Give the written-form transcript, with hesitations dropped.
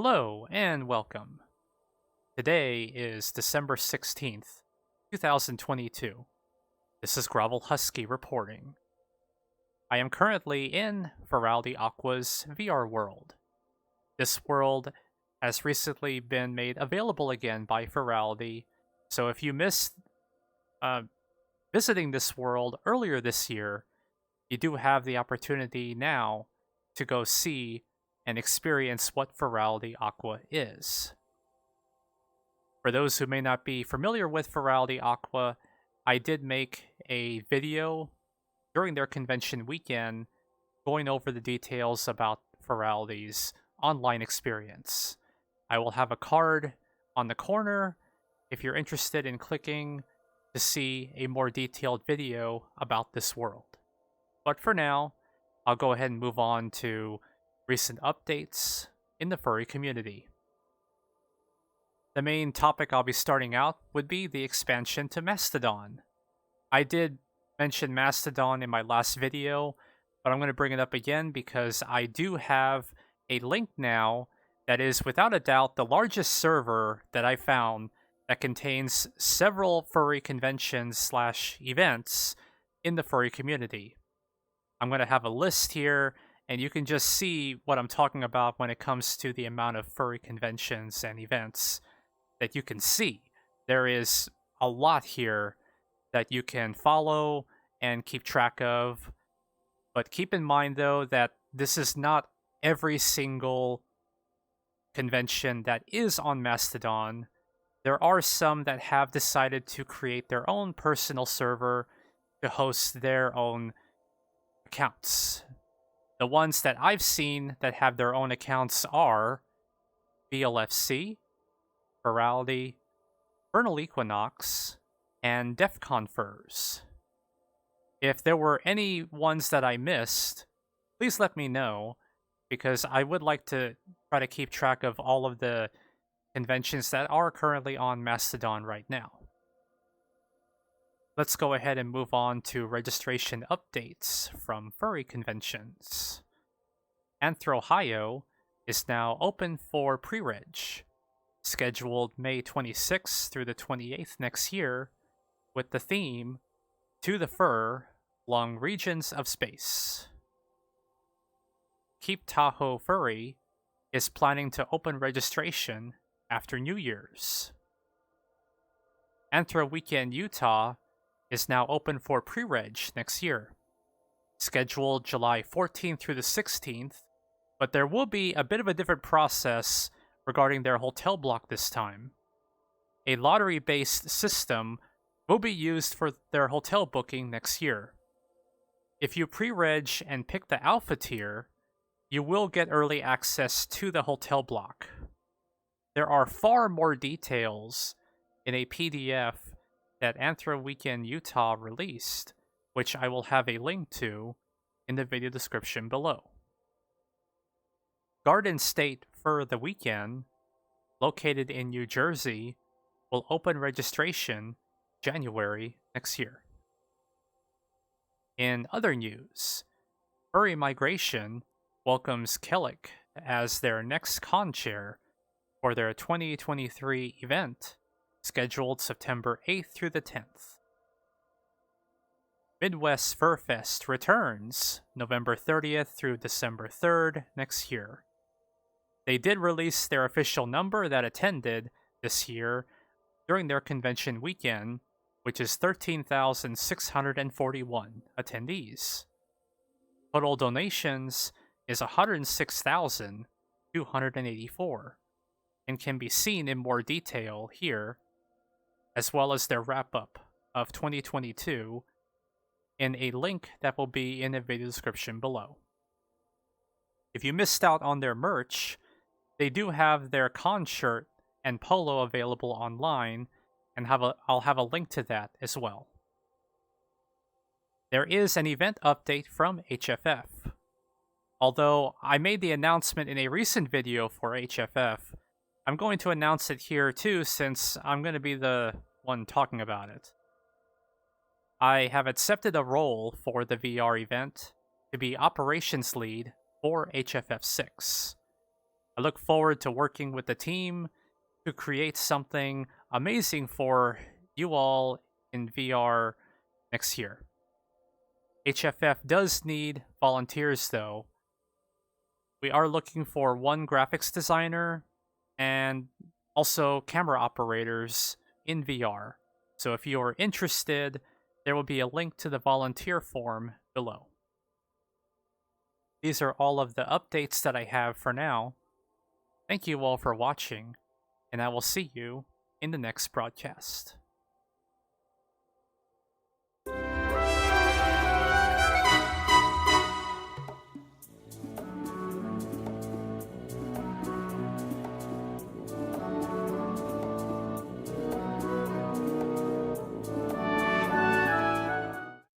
Hello and welcome. Today is December 16th, 2022. This is Grovel Husky reporting. I am currently in Furality Aqua's VR world. This world has recently been made available again by Furality, so if you missed visiting this world earlier this year, you do have the opportunity now to go see and experience what Furality Aqua is. For those who may not be familiar with Furality Aqua, I did make a video during their convention weekend going over the details about Furality's online experience. I will have a card on the corner if you're interested in clicking to see a more detailed video about this world. But for now, I'll go ahead and move on to recent updates in the furry community. The main topic I'll be starting out would be the expansion to Mastodon. I did mention Mastodon in my last video, but I'm going to bring it up again because I do have a link now that is without a doubt the largest server that I found that contains several furry conventions/events in the furry community. I'm going to have a list here, and you can just see what I'm talking about when it comes to the amount of furry conventions and events that you can see. There is a lot here that you can follow and keep track of. But keep in mind, though, that this is not every single convention that is on Mastodon. There are some that have decided to create their own personal server to host their own accounts. The ones that I've seen that have their own accounts are BLFC, Furality, Vernal Equinox, and DEFCON Furs. If there were any ones that I missed, please let me know, because I would like to try to keep track of all of the conventions that are currently on Mastodon right now. Let's go ahead and move on to registration updates from furry conventions. AnthroWeekendUtah is now open for PreReg, scheduled May 26th through the 28th next year, with the theme To the Fur, Long Regions of Space. Keep Tahoe Furry is planning to open registration after New Year's. AnthroWeekendUtah is now open for PreReg next year, scheduled July 14th through the 16th, but there will be a bit of a different process regarding their hotel block this time. A lottery-based system will be used for their hotel booking next year. If you pre-reg and pick the alpha tier, you will get early access to the hotel block. There are far more details in a PDF that AnthroWeekendUtah released, which I will have a link to in the video description below. Garden State for the Weekend, located in New Jersey, will open registration January next year. In other news, Furry Migration welcomes Kellic as their next con chair for their 2023 event, scheduled September 8th through the 10th. Midwest Fur Fest returns November 30th through December 3rd next year. They did release their official number that attended this year during their convention weekend, which is 13,641 attendees. Total donations is 106,284 and can be seen in more detail here, as well as their wrap-up of 2022 in a link that will be in the video description below. If you missed out on their merch, they do have their con shirt and polo available online, and I'll have a link to that as well. There is an event update from HFF. Although I made the announcement in a recent video for HFF, I'm going to announce it here too, since I'm going to be the one talking about it. I have accepted a role for the VR event to be operations lead for HFF6. I look forward to working with the team to create something amazing for you all in VR next year. HFF does need volunteers though. We are looking for one graphics designer and also camera operators in VR. So if you're interested, there will be a link to the volunteer form below. These are all of the updates that I have for now. Thank you all for watching, and I will see you in the next broadcast.